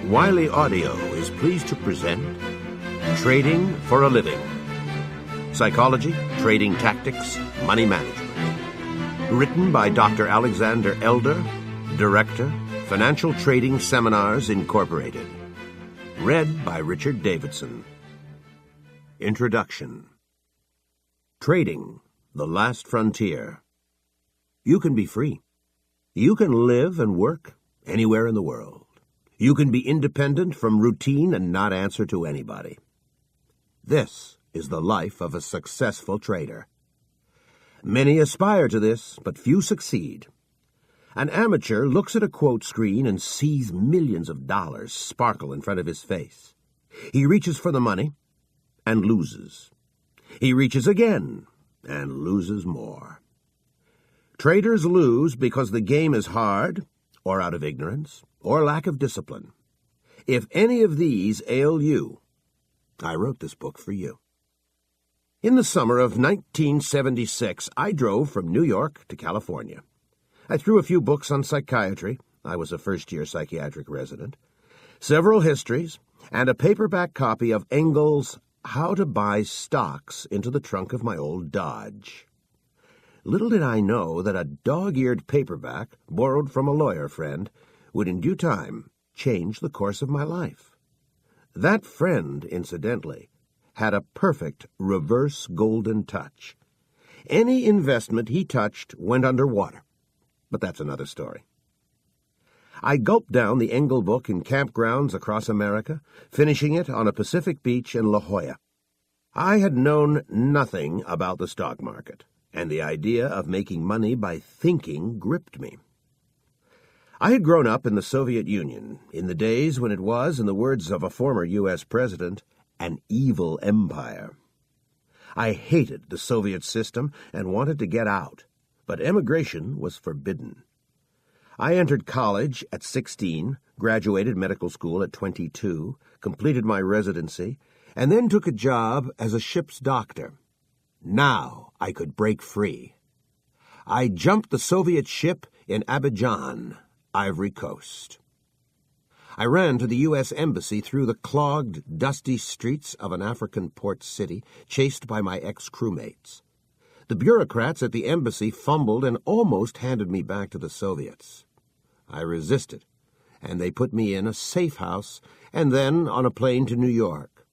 Wiley Audio is pleased to present Trading for a Living. Psychology, Trading Tactics, Money Management. Written by Dr. Alexander Elder, Director, Financial Trading Seminars, Incorporated. Read by Richard Davidson. Introduction. Trading, the last frontier. You can be free. You can live and work anywhere in the world. You can be independent from routine and not answer to anybody. This is the life of a successful trader. Many aspire to this, but few succeed. An amateur looks at a quote screen and sees millions of dollars sparkle in front of his face. He reaches for the money and loses. He reaches again and loses more. Traders lose because the game is hard, or out of ignorance, or lack of discipline. If any of these ail you, I wrote this book for you. In the summer of 1976, I drove from New York to California. I threw a few books on psychiatry. I was a first-year psychiatric resident. Several histories, and a paperback copy of Engel's How to Buy Stocks into the trunk of my old Dodge. Little did I know that a dog-eared paperback, borrowed from a lawyer friend, would in due time change the course of my life. That friend, incidentally, had a perfect reverse golden touch. Any investment he touched went underwater, but that's another story. I gulped down the Engel book in campgrounds across America, finishing it on a Pacific beach in La Jolla. I had known nothing about the stock market, and the idea of making money by thinking gripped me. I had grown up in the Soviet Union, in the days when it was, in the words of a former U.S. president, an evil empire. I hated the Soviet system and wanted to get out, but emigration was forbidden. I entered college at 16, graduated medical school at 22, completed my residency, and then took a job as a ship's doctor. Now I could break free. I jumped the Soviet ship in Abidjan, Ivory Coast. I ran to the U.S. Embassy through the clogged, dusty streets of an African port city, chased by my ex-crewmates. The bureaucrats at the embassy fumbled and almost handed me back to the Soviets. I resisted, and they put me in a safe house and then on a plane to New York.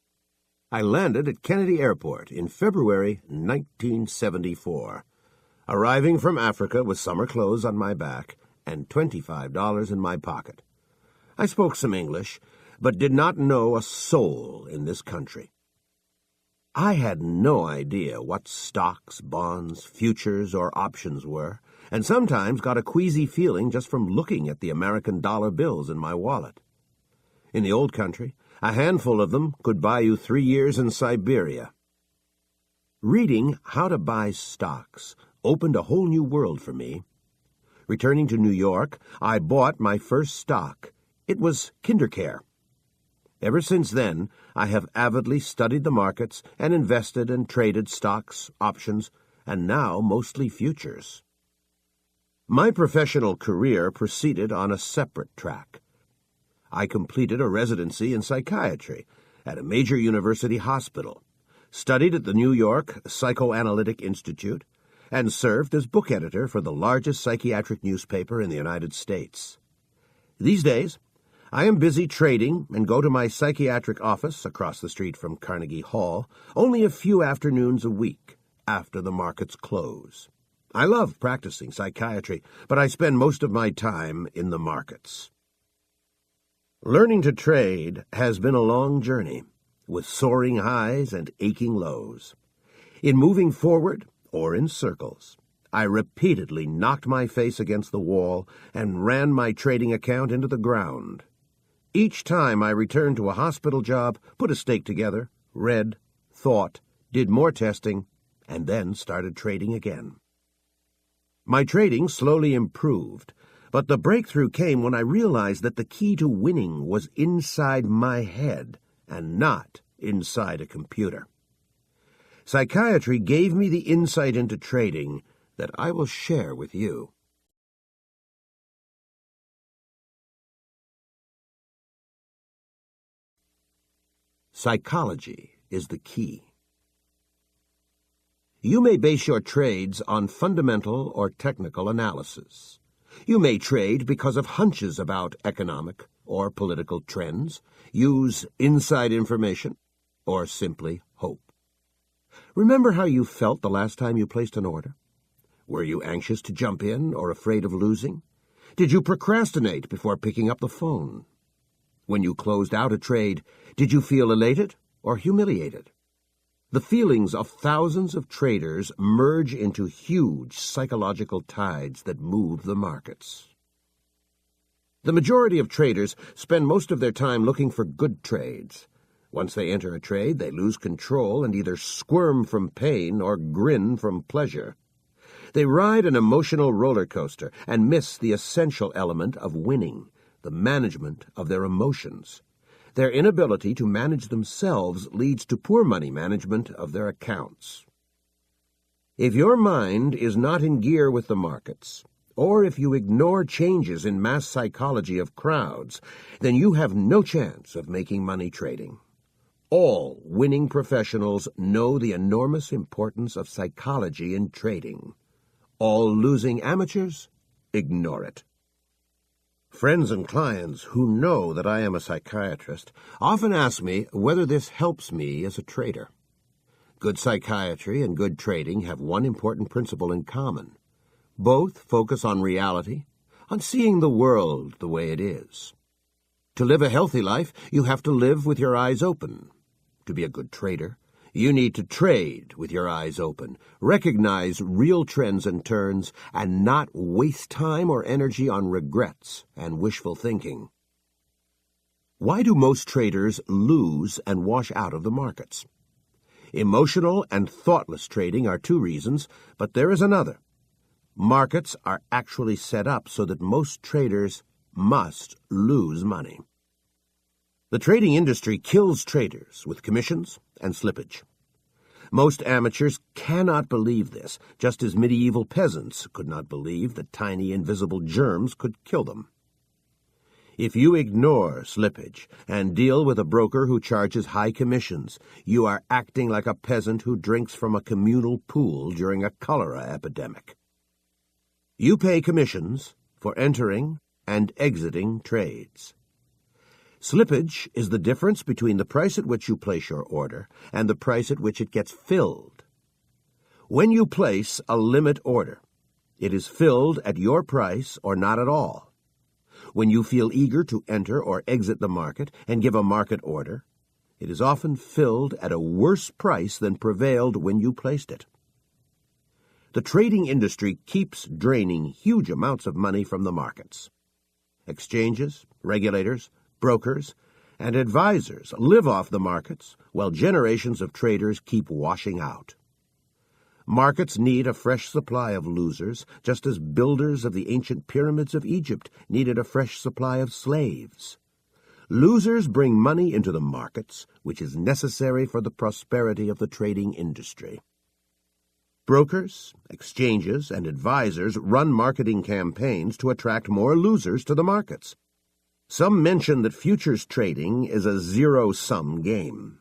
I landed at Kennedy Airport in February 1974, arriving from Africa with summer clothes on my back and $25 in my pocket. I spoke some English, but did not know a soul in this country. I had no idea what stocks, bonds, futures, or options were, and sometimes got a queasy feeling just from looking at the American dollar bills in my wallet. In the old country, a handful of them could buy you 3 years in Siberia. Reading How to Buy Stocks opened a whole new world for me. Returning to New York, I bought my first stock. It was KinderCare. Ever since then, I have avidly studied the markets and invested and traded stocks, options, and now mostly futures. My professional career proceeded on a separate track. I completed a residency in psychiatry at a major university hospital, studied at the New York Psychoanalytic Institute, and served as book editor for the largest psychiatric newspaper in the United States. These days, I am busy trading and go to my psychiatric office across the street from Carnegie Hall only a few afternoons a week after the markets close. I love practicing psychiatry, but I spend most of my time in the markets. Learning to trade has been a long journey, with soaring highs and aching lows. In moving forward, or in circles, I repeatedly knocked my face against the wall and ran my trading account into the ground. Each time I returned to a hospital job, put a stake together, read, thought, did more testing, and then started trading again. My trading slowly improved, but the breakthrough came when I realized that the key to winning was inside my head and not inside a computer. Psychiatry gave me the insight into trading that I will share with you. Psychology is the key. You may base your trades on fundamental or technical analysis. You may trade because of hunches about economic or political trends, use inside information, or simply hope. Remember how you felt the last time you placed an order? Were you anxious to jump in or afraid of losing? Did you procrastinate before picking up the phone? When you closed out a trade, did you feel elated or humiliated? The feelings of thousands of traders merge into huge psychological tides that move the markets. The majority of traders spend most of their time looking for good trades. Once they enter a trade, they lose control and either squirm from pain or grin from pleasure. They ride an emotional roller coaster and miss the essential element of winning, the management of their emotions. Their inability to manage themselves leads to poor money management of their accounts. If your mind is not in gear with the markets, or if you ignore changes in mass psychology of crowds, then you have no chance of making money trading. All winning professionals know the enormous importance of psychology in trading. All losing amateurs ignore it. Friends and clients who know that I am a psychiatrist often ask me whether this helps me as a trader. Good psychiatry and good trading have one important principle in common. Both focus on reality, on seeing the world the way it is. To live a healthy life, you have to live with your eyes open. To be a good trader, you need to trade with your eyes open, recognize real trends and turns, and not waste time or energy on regrets and wishful thinking. Why do most traders lose and wash out of the markets? Emotional and thoughtless trading are two reasons, but there is another. Markets are actually set up so that most traders must lose money. The trading industry kills traders with commissions and slippage. Most amateurs cannot believe this, just as medieval peasants could not believe that tiny invisible germs could kill them. If you ignore slippage and deal with a broker who charges high commissions, you are acting like a peasant who drinks from a communal pool during a cholera epidemic. You pay commissions for entering and exiting trades. Slippage is the difference between the price at which you place your order and the price at which it gets filled. When you place a limit order, it is filled at your price or not at all. When you feel eager to enter or exit the market and give a market order, it is often filled at a worse price than prevailed when you placed it. The trading industry keeps draining huge amounts of money from the markets. Exchanges, regulators, brokers, and advisors live off the markets while generations of traders keep washing out. Markets need a fresh supply of losers, just as builders of the ancient pyramids of Egypt needed a fresh supply of slaves. Losers bring money into the markets, which is necessary for the prosperity of the trading industry. Brokers, exchanges, and advisors run marketing campaigns to attract more losers to the markets. Some mention that futures trading is a zero-sum game.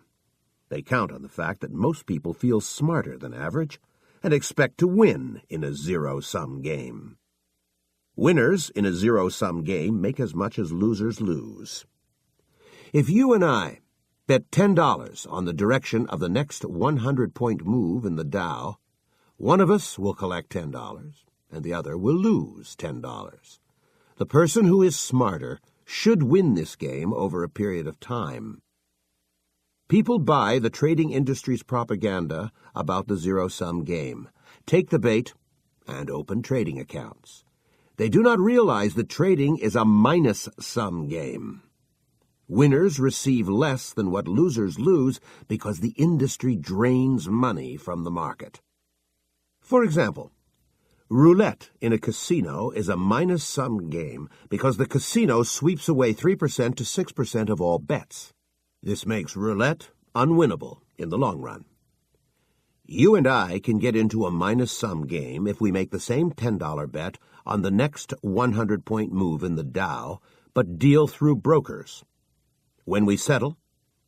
They count on the fact that most people feel smarter than average and expect to win in a zero-sum game. Winners in a zero-sum game make as much as losers lose. If you and I bet $10 on the direction of the next 100-point move in the Dow, one of us will collect $10 and the other will lose $10. The person who is smarter should win this game over a period of time. People buy the trading industry's propaganda about the zero-sum game, take the bait, and open trading accounts. They do not realize that trading is a minus-sum game. Winners receive less than what losers lose because the industry drains money from the market. For example, roulette in a casino is a minus-sum game because the casino sweeps away 3% to 6% of all bets. This makes roulette unwinnable in the long run. You and I can get into a minus-sum game if we make the same $10 bet on the next 100-point move in the Dow, but deal through brokers. When we settle,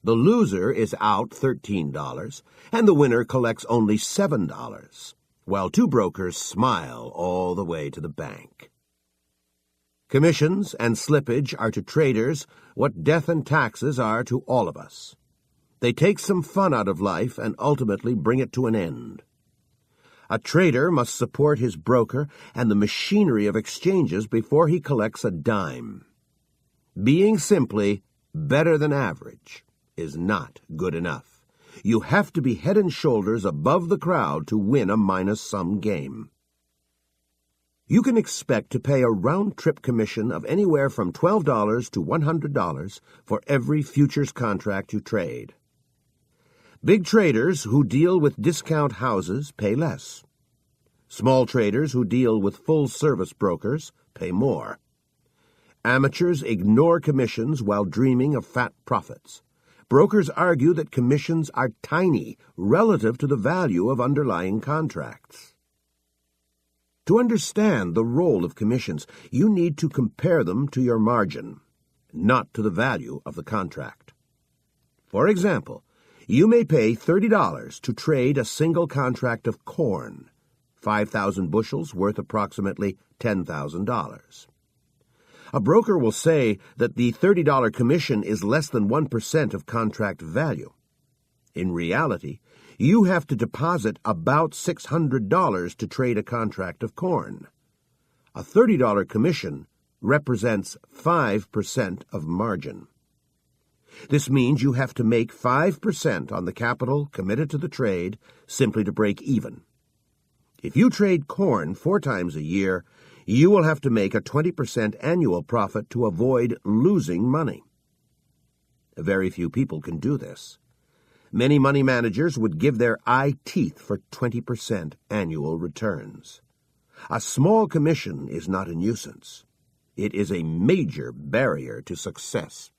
The loser is out $13, and the winner collects only $7, while two brokers smile all the way to the bank. Commissions and slippage are to traders what death and taxes are to all of us. They take some fun out of life and ultimately bring it to an end. A trader must support his broker and the machinery of exchanges before he collects a dime. Being simply better than average is not good enough. You have to be head and shoulders above the crowd to win a minus-sum game. You can expect to pay a round-trip commission of anywhere from $12 to $100 for every futures contract you trade. Big traders who deal with discount houses pay less. Small traders who deal with full-service brokers pay more. Amateurs ignore commissions while dreaming of fat profits. Brokers argue that commissions are tiny relative to the value of underlying contracts. To understand the role of commissions, you need to compare them to your margin, not to the value of the contract. For example, you may pay $30 to trade a single contract of corn, 5,000 bushels worth approximately $10,000. A broker will say that the $30 commission is less than 1% of contract value. In reality, you have to deposit about $600 to trade a contract of corn. A $30 commission represents 5% of margin. This means you have to make 5% on the capital committed to the trade simply to break even. If you trade corn 4 times a year, you will have to make a 20% annual profit to avoid losing money. Very few people can do this. Many money managers would give their eye teeth for 20% annual returns. A small commission is not a nuisance. It is a major barrier to success.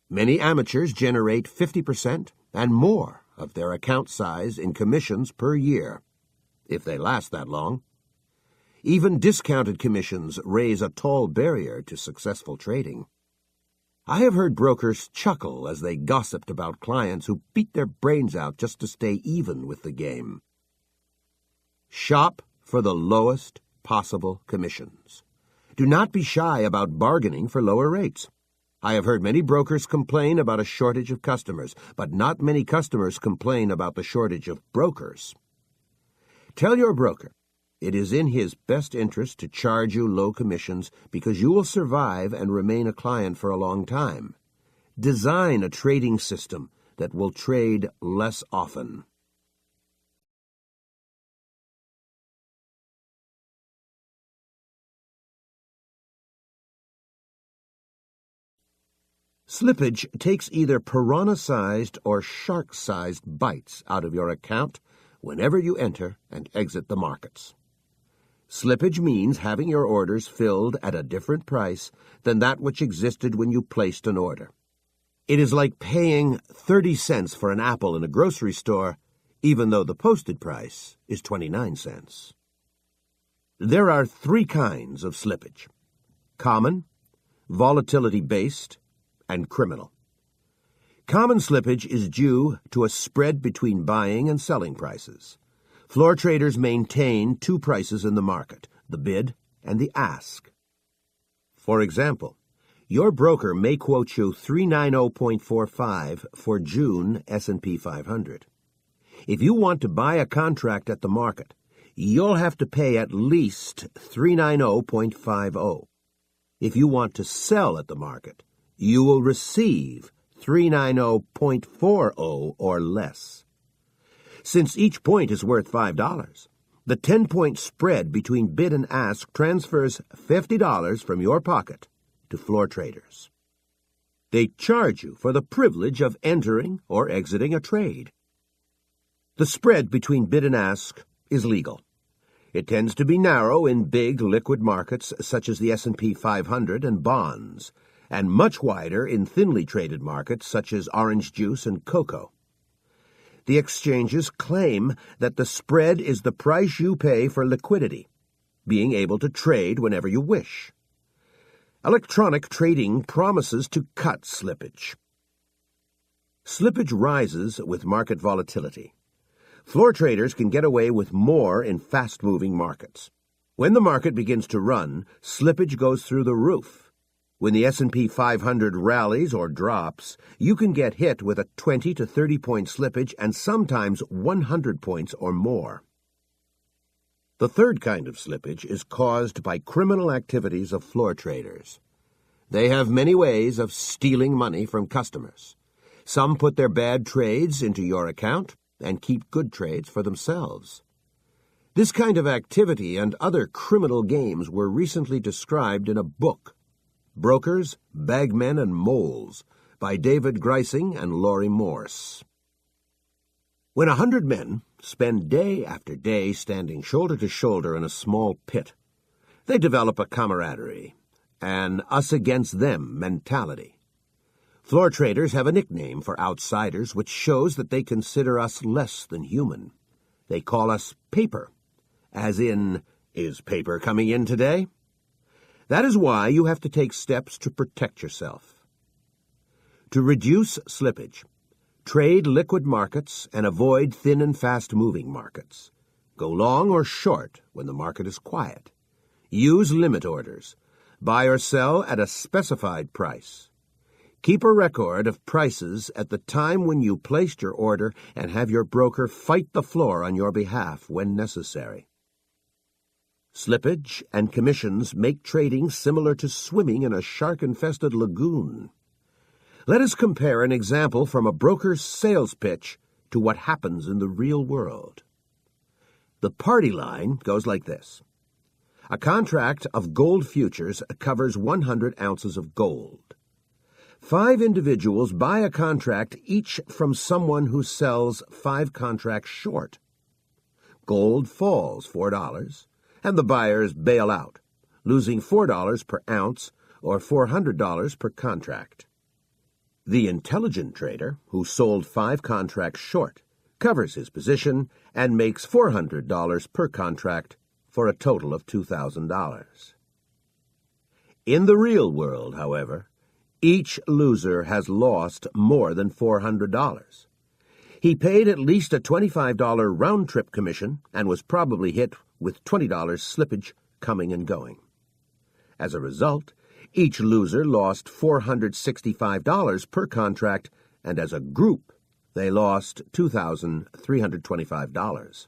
Many amateurs generate 50% and more of their account size in commissions per year, if they last that long. Even discounted commissions raise a tall barrier to successful trading. I have heard brokers chuckle as they gossiped about clients who beat their brains out just to stay even with the game. Shop for the lowest possible commissions. Do not be shy about bargaining for lower rates. I have heard many brokers complain about a shortage of customers, but not many customers complain about the shortage of brokers. Tell your broker it is in his best interest to charge you low commissions because you will survive and remain a client for a long time. Design a trading system that will trade less often. Slippage takes either piranha-sized or shark-sized bites out of your account whenever you enter and exit the markets. Slippage means having your orders filled at a different price than that which existed when you placed an order. It is like paying 30 cents for an apple in a grocery store, even though the posted price is 29 cents. There are 3 kinds of slippage: common, volatility-based, and criminal. Common slippage is due to a spread between buying and selling prices. Floor traders maintain 2 prices in the market, the bid and the ask. For example, your broker may quote you 390.45 for June S&P 500. If you want to buy a contract at the market, you'll have to pay at least 390.50. If you want to sell at the market, you will receive 390.40 or less. Since each point is worth $5, the 10-point spread between bid and ask transfers $50 from your pocket to floor traders. They charge you for the privilege of entering or exiting a trade. The spread between bid and ask is legal. It tends to be narrow in big liquid markets such as the S&P 500 and bonds, and much wider in thinly traded markets such as orange juice and cocoa. The exchanges claim that the spread is the price you pay for liquidity, being able to trade whenever you wish. Electronic trading promises to cut slippage. Slippage rises with market volatility. Floor traders can get away with more in fast-moving markets. When the market begins to run, slippage goes through the roof. When the S&P 500 rallies or drops, you can get hit with a 20 to 30-point slippage and sometimes 100 points or more. The third kind of slippage is caused by criminal activities of floor traders. They have many ways of stealing money from customers. Some put their bad trades into your account and keep good trades for themselves. This kind of activity and other criminal games were recently described in a book, Brokers, Bagmen, and Moles, by David Greising and Laurie Morse. When 100 men spend day after day standing shoulder to shoulder in a small pit, they develop a camaraderie, an us-against-them mentality. Floor traders have a nickname for outsiders which shows that they consider us less than human. They call us paper, as in, is paper coming in today? That is why you have to take steps to protect yourself. To reduce slippage, trade liquid markets and avoid thin and fast-moving markets. Go long or short when the market is quiet. Use limit orders. Buy or sell at a specified price. Keep a record of prices at the time when you placed your order and have your broker fight the floor on your behalf when necessary. Slippage and commissions make trading similar to swimming in a shark-infested lagoon. Let us compare an example from a broker's sales pitch to what happens in the real world. The party line goes like this. A contract of gold futures covers 100 ounces of gold. 5 individuals buy a contract each from someone who sells 5 contracts short. Gold falls $4, and the buyers bail out, losing $4 per ounce or $400 per contract. The intelligent trader, who sold 5 contracts short, covers his position and makes $400 per contract for a total of $2,000. In the real world, however, each loser has lost more than $400. He paid at least a $25 round-trip commission and was probably hit with $20 slippage coming and going. As a result, each loser lost $465 per contract, and as a group, they lost $2,325.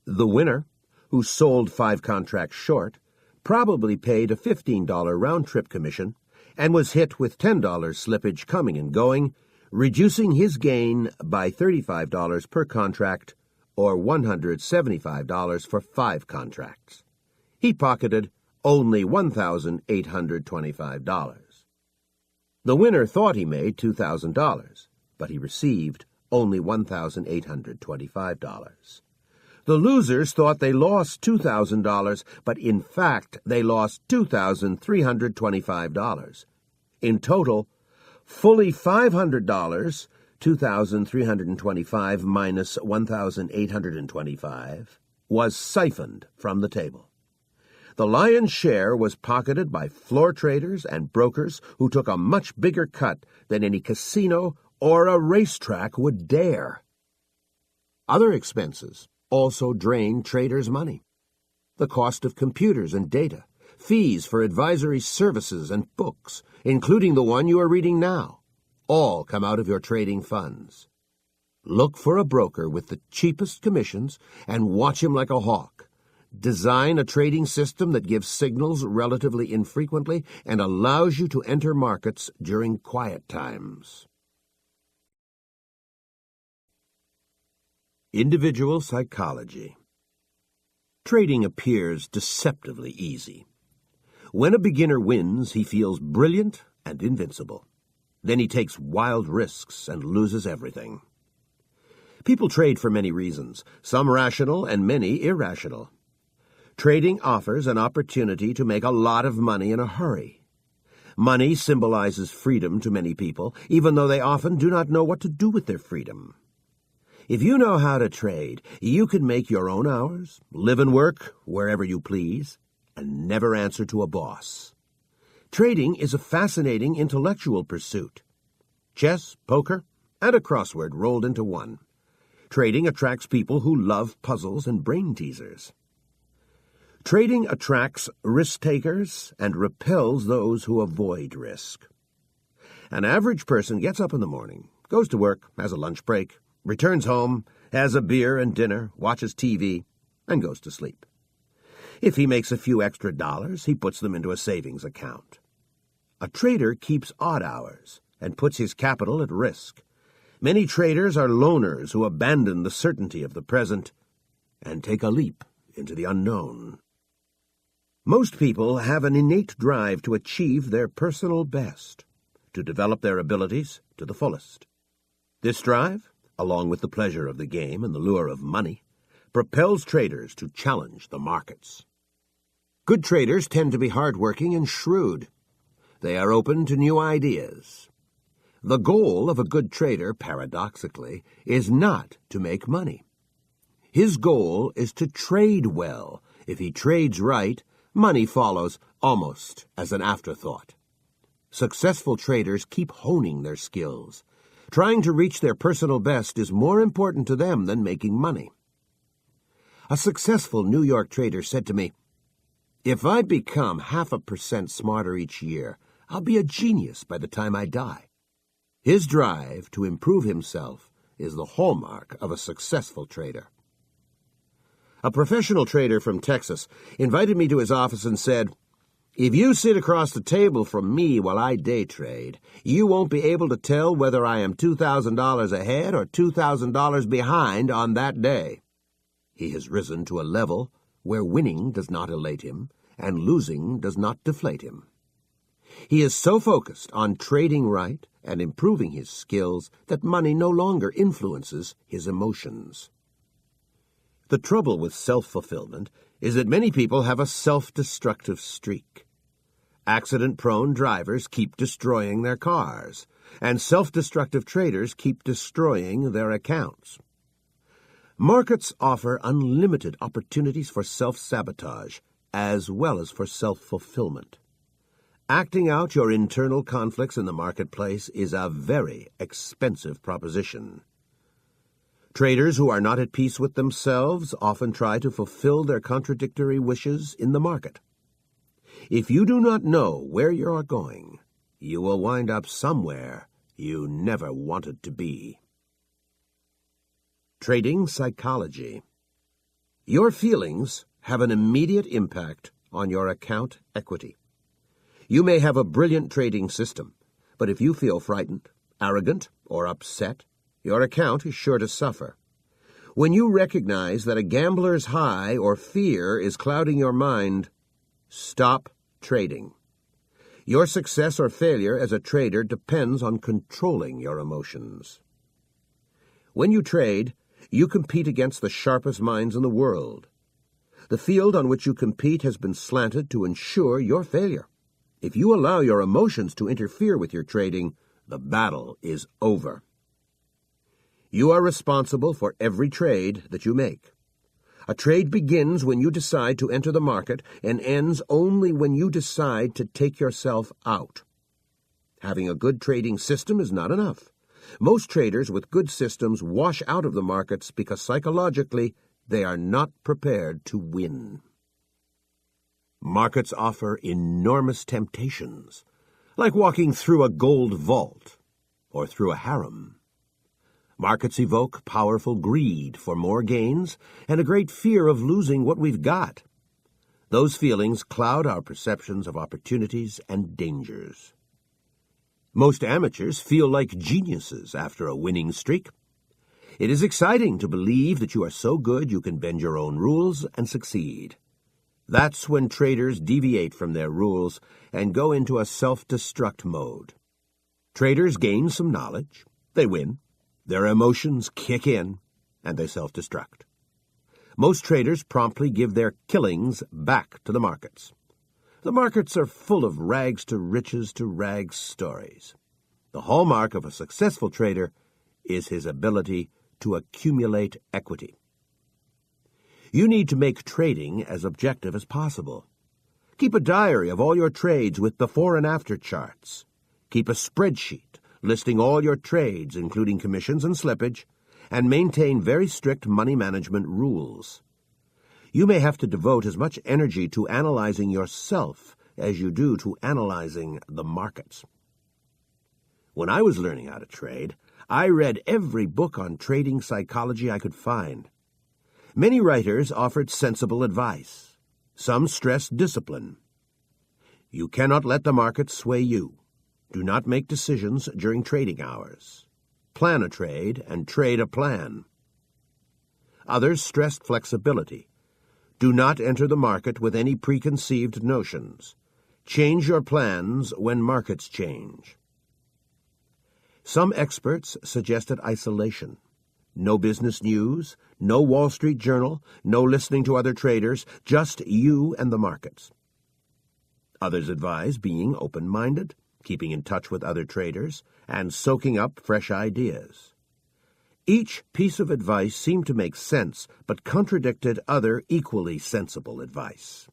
The winner, who sold 5 contracts short, probably paid a $15 round-trip commission and was hit with $10 slippage coming and going, reducing his gain by $35 per contract or $175 for 5 contracts. He pocketed only $1,825. The winner thought he made $2,000, but he received only $1,825. The losers thought they lost $2,000, but in fact they lost $2,325. In total, fully $500, $2,325 minus $1,825, was siphoned from the table. The lion's share was pocketed by floor traders and brokers who took a much bigger cut than any casino or a racetrack would dare. Other expenses also drain traders' money. The cost of computers and data, fees for advisory services and books, including the one you are reading now, all come out of your trading funds. Look for a broker with the cheapest commissions and watch him like a hawk. Design a trading system that gives signals relatively infrequently and allows you to enter markets during quiet times. Individual psychology. Trading appears deceptively easy. When a beginner wins, he feels brilliant and invincible. Then he takes wild risks and loses everything. People trade for many reasons, some rational and many irrational. Trading offers an opportunity to make a lot of money in a hurry. Money symbolizes freedom to many people, even though they often do not know what to do with their freedom. If you know how to trade, you can make your own hours, live and work wherever you please, and never answer to a boss. Trading is a fascinating intellectual pursuit. Chess, poker, and a crossword rolled into one. Trading attracts people who love puzzles and brain teasers. Trading attracts risk-takers and repels those who avoid risk. An average person gets up in the morning, goes to work, has a lunch break, returns home, has a beer and dinner, watches TV, and goes to sleep. If he makes a few extra dollars, he puts them into a savings account. A trader keeps odd hours and puts his capital at risk. Many traders are loners who abandon the certainty of the present and take a leap into the unknown. Most people have an innate drive to achieve their personal best, to develop their abilities to the fullest. This drive, along with the pleasure of the game and the lure of money, propels traders to challenge the markets. Good traders tend to be hardworking and shrewd. They are open to new ideas. The goal of a good trader, paradoxically, is not to make money. His goal is to trade well. If he trades right, money follows almost as an afterthought. Successful traders keep honing their skills. Trying to reach their personal best is more important to them than making money. A successful New York trader said to me, "If I become 0.5% smarter each year, I'll be a genius by the time I die." His drive to improve himself is the hallmark of a successful trader. A professional trader from Texas invited me to his office and said, "If you sit across the table from me while I day trade, you won't be able to tell whether I am $2,000 ahead or $2,000 behind on that day." He has risen to a level where winning does not elate him and losing does not deflate him. He is so focused on trading right and improving his skills that money no longer influences his emotions. The trouble with self-fulfillment is that many people have a self-destructive streak. Accident-prone drivers keep destroying their cars, and self-destructive traders keep destroying their accounts. Markets offer unlimited opportunities for self-sabotage as well as for self-fulfillment. Acting out your internal conflicts in the marketplace is a very expensive proposition. Traders who are not at peace with themselves often try to fulfill their contradictory wishes in the market. If you do not know where you are going, you will wind up somewhere you never wanted to be. Trading psychology. Your feelings have an immediate impact on your account equity. You may have a brilliant trading system, but if you feel frightened, arrogant, or upset, your account is sure to suffer. When you recognize that a gambler's high or fear is clouding your mind, stop trading. Your success or failure as a trader depends on controlling your emotions. When you trade, you compete against the sharpest minds in the world. The field on which you compete has been slanted to ensure your failure. If you allow your emotions to interfere with your trading, the battle is over. You are responsible for every trade that you make. A trade begins when you decide to enter the market and ends only when you decide to take yourself out. Having a good trading system is not enough. Most traders with good systems wash out of the markets because psychologically they are not prepared to win. Markets offer enormous temptations, like walking through a gold vault or through a harem. Markets evoke powerful greed for more gains and a great fear of losing what we've got. Those feelings cloud our perceptions of opportunities and dangers. Most amateurs feel like geniuses after a winning streak. It is exciting to believe that you are so good you can bend your own rules and succeed. That's when traders deviate from their rules and go into a self-destruct mode. Traders gain some knowledge, they win, their emotions kick in, and they self-destruct. Most traders promptly give their killings back to the markets. The markets are full of rags to rags stories. The hallmark of a successful trader is his ability to accumulate equity. You need to make trading as objective as possible. Keep a diary of all your trades with before and after charts. Keep a spreadsheet listing all your trades, including commissions and slippage, and maintain very strict money management rules. You may have to devote as much energy to analyzing yourself as you do to analyzing the markets. When I was learning how to trade, I read every book on trading psychology I could find. Many writers offered sensible advice. Some stressed discipline. You cannot let the market sway you. Do not make decisions during trading hours. Plan a trade and trade a plan. Others stressed flexibility. Do not enter the market with any preconceived notions. Change your plans when markets change. Some experts suggested isolation. No business news, no Wall Street Journal, no listening to other traders, just you and the markets. Others advise being open-minded, keeping in touch with other traders, and soaking up fresh ideas. Each piece of advice seemed to make sense, but contradicted other equally sensible advice.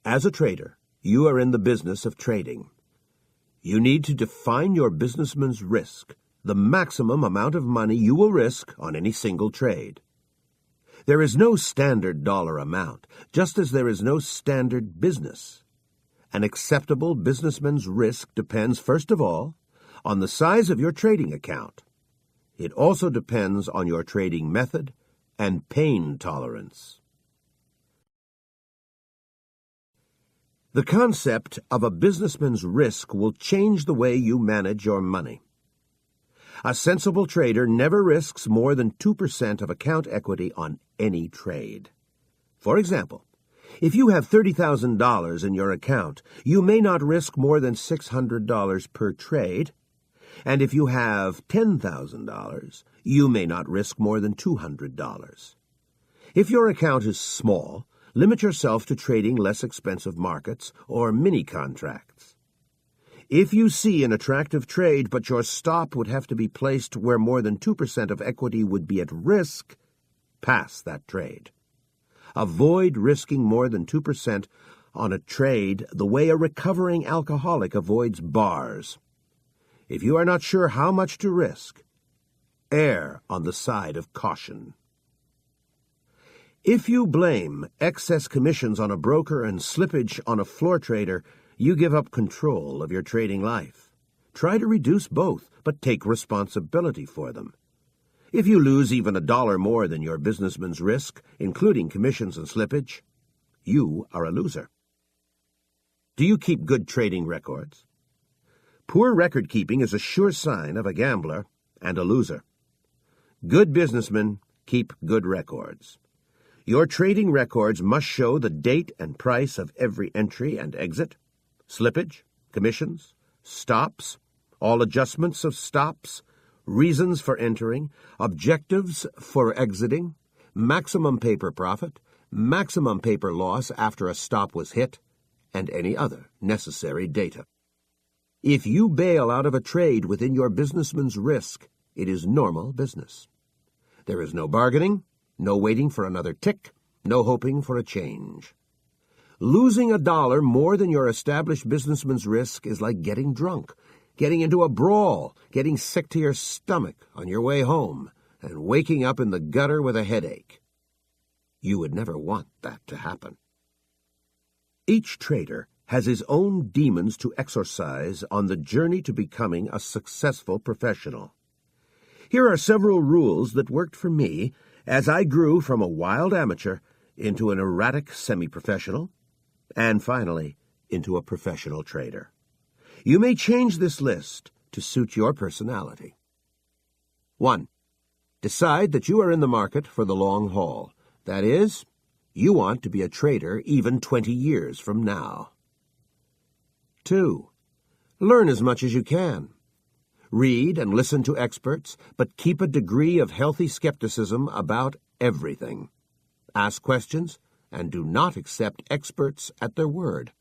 As a trader, you are in the business of trading. You need to define your businessman's risk, the maximum amount of money you will risk on any single trade. There is no standard dollar amount, just as there is no standard business. An acceptable businessman's risk depends, first of all, on the size of your trading account. It also depends on your trading method and pain tolerance. The concept of a businessman's risk will change the way you manage your money. A sensible trader never risks more than 2% of account equity on any trade. For example, if you have $30,000 in your account, you may not risk more than $600 per trade, and if you have $10,000, you may not risk more than $200. If your account is small, limit yourself to trading less expensive markets or mini-contracts. If you see an attractive trade but your stop would have to be placed where more than 2% of equity would be at risk, pass that trade. Avoid risking more than 2% on a trade the way a recovering alcoholic avoids bars. If you are not sure how much to risk, err on the side of caution. If you blame excess commissions on a broker and slippage on a floor trader, you give up control of your trading life. Try to reduce both, but take responsibility for them. If you lose even $1 more than your businessman's risk, including commissions and slippage, you are a loser. Do you keep good trading records? Poor record-keeping is a sure sign of a gambler and a loser. Good businessmen keep good records. Your trading records must show the date and price of every entry and exit, slippage, commissions, stops, all adjustments of stops, reasons for entering, objectives for exiting, maximum paper profit, maximum paper loss after a stop was hit, and any other necessary data. If you bail out of a trade within your businessman's risk, it is normal business. There is no bargaining, no waiting for another tick, no hoping for a change. Losing $1 more than your established businessman's risk is like getting drunk, getting into a brawl, getting sick to your stomach on your way home, and waking up in the gutter with a headache. You would never want that to happen. Each trader has his own demons to exorcise on the journey to becoming a successful professional. Here are several rules that worked for me as I grew from a wild amateur into an erratic semi-professional, and finally into a professional trader. You may change this list to suit your personality. 1. Decide that you are in the market for the long haul. That is, you want to be a trader even 20 years from now. 2. Learn as much as you can. Read and listen to experts, but keep a degree of healthy skepticism about everything. Ask questions, and do not accept experts at their word.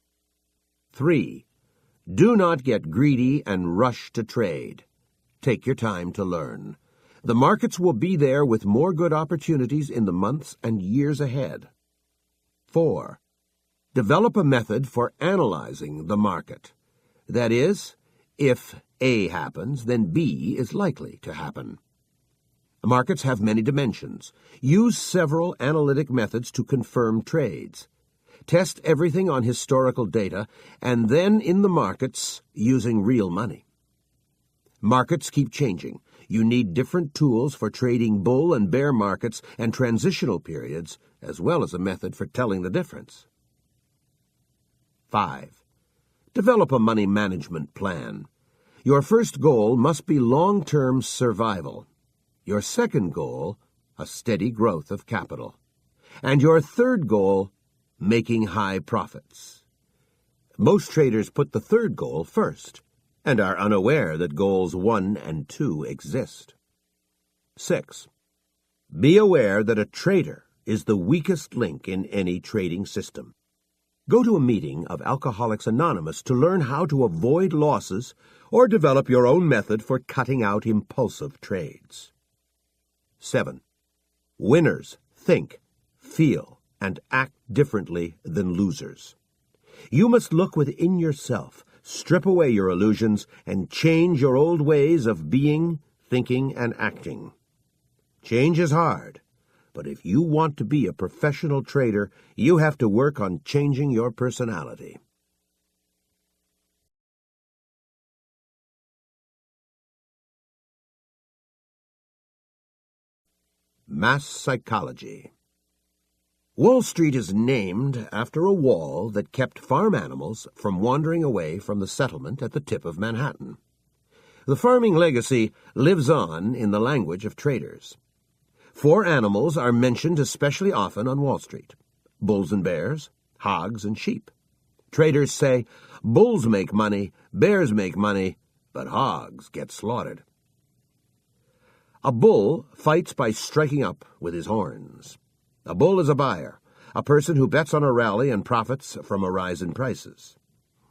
3. Do not get greedy and rush to trade. Take your time to learn. The markets will be there with more good opportunities in the months and years ahead. 4. Develop a method for analyzing the market. That is, if A happens, then B is likely to happen. Markets have many dimensions. Use several analytic methods to confirm trades. Test everything on historical data, and then in the markets using real money. Markets keep changing. You need different tools for trading bull and bear markets and transitional periods, as well as a method for telling the difference. 5. Develop a money management plan. Your first goal must be long-term survival. Your second goal, a steady growth of capital. And your third goal, making high profits. Most traders put the third goal first and are unaware that goals 1 and 2 exist. 6. Be aware that a trader is the weakest link in any trading system. Go to a meeting of Alcoholics Anonymous to learn how to avoid losses or develop your own method for cutting out impulsive trades. 7. Winners think, feel, and act differently than losers. You must look within yourself, strip away your illusions, and change your old ways of being, thinking, and acting. Change is hard, but if you want to be a professional trader, you have to work on changing your personality. Mass psychology. Wall Street is named after a wall that kept farm animals from wandering away from the settlement at the tip of Manhattan. The farming legacy lives on in the language of traders. 4 animals are mentioned especially often on Wall Street: bulls and bears, hogs and sheep. Traders say, bulls make money, bears make money, but hogs get slaughtered. A bull fights by striking up with his horns. A bull is a buyer, a person who bets on a rally and profits from a rise in prices.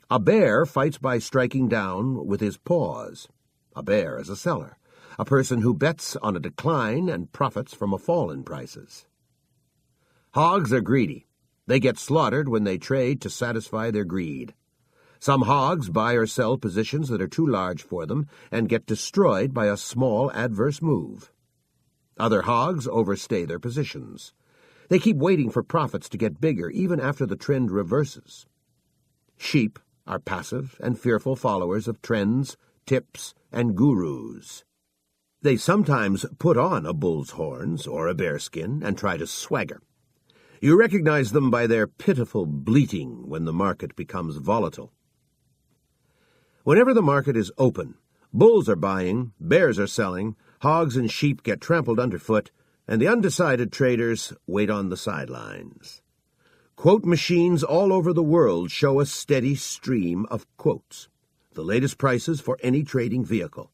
A bear fights by striking down with his paws. A bear is a seller, a person who bets on a decline and profits from a fall in prices. Hogs are greedy. They get slaughtered when they trade to satisfy their greed. Some hogs buy or sell positions that are too large for them and get destroyed by a small adverse move. Other hogs overstay their positions. They keep waiting for profits to get bigger even after the trend reverses. Sheep are passive and fearful followers of trends, tips, and gurus. They sometimes put on a bull's horns or a bearskin and try to swagger. You recognize them by their pitiful bleating when the market becomes volatile. Whenever the market is open, bulls are buying, bears are selling, hogs and sheep get trampled underfoot, and the undecided traders wait on the sidelines. Quote machines all over the world show a steady stream of quotes, the latest prices for any trading vehicle.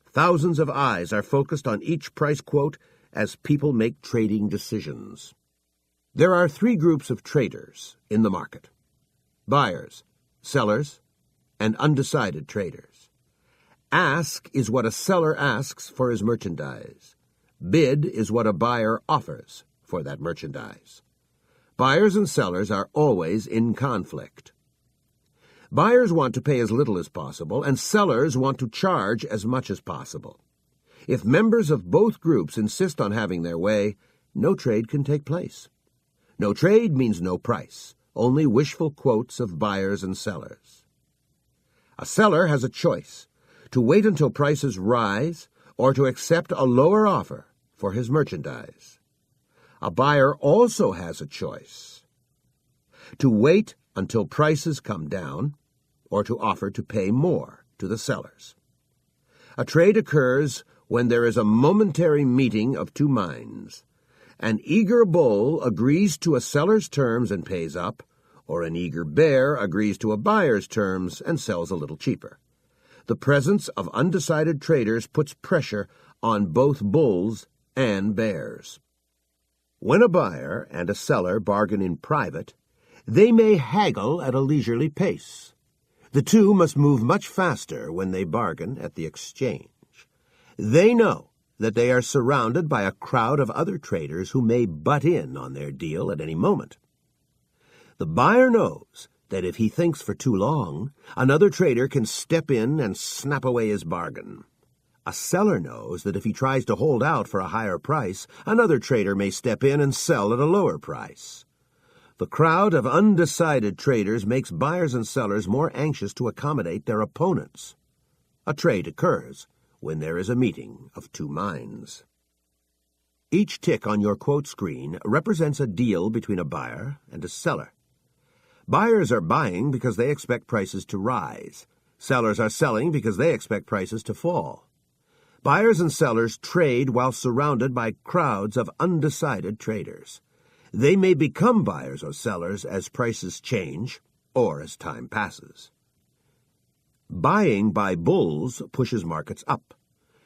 Thousands of eyes are focused on each price quote as people make trading decisions. There are 3 groups of traders in the market: buyers, sellers, and undecided traders. Ask is what a seller asks for his merchandise. Bid is what a buyer offers for that merchandise. Buyers and sellers are always in conflict. Buyers want to pay as little as possible, and sellers want to charge as much as possible. If members of both groups insist on having their way, no trade can take place. No trade means no price, only wishful quotes of buyers and sellers. A seller has a choice: to wait until prices rise or to accept a lower offer for his merchandise. A buyer also has a choice: to wait until prices come down or to offer to pay more to the sellers. A trade occurs when there is a momentary meeting of 2 minds. An eager bull agrees to a seller's terms and pays up, or an eager bear agrees to a buyer's terms and sells a little cheaper. The presence of undecided traders puts pressure on both bulls and bears. When a buyer and a seller bargain in private, they may haggle at a leisurely pace. The 2 must move much faster when they bargain at the exchange. They know that they are surrounded by a crowd of other traders who may butt in on their deal at any moment. The buyer knows that if he thinks for too long, another trader can step in and snap away his bargain. A seller knows that if he tries to hold out for a higher price, another trader may step in and sell at a lower price. The crowd of undecided traders makes buyers and sellers more anxious to accommodate their opponents. A trade occurs when there is a meeting of two minds. Each tick on your quote screen represents a deal between a buyer and a seller. Buyers are buying because they expect prices to rise. Sellers are selling because they expect prices to fall. Buyers and sellers trade while surrounded by crowds of undecided traders. They may become buyers or sellers as prices change or as time passes. Buying by bulls pushes markets up.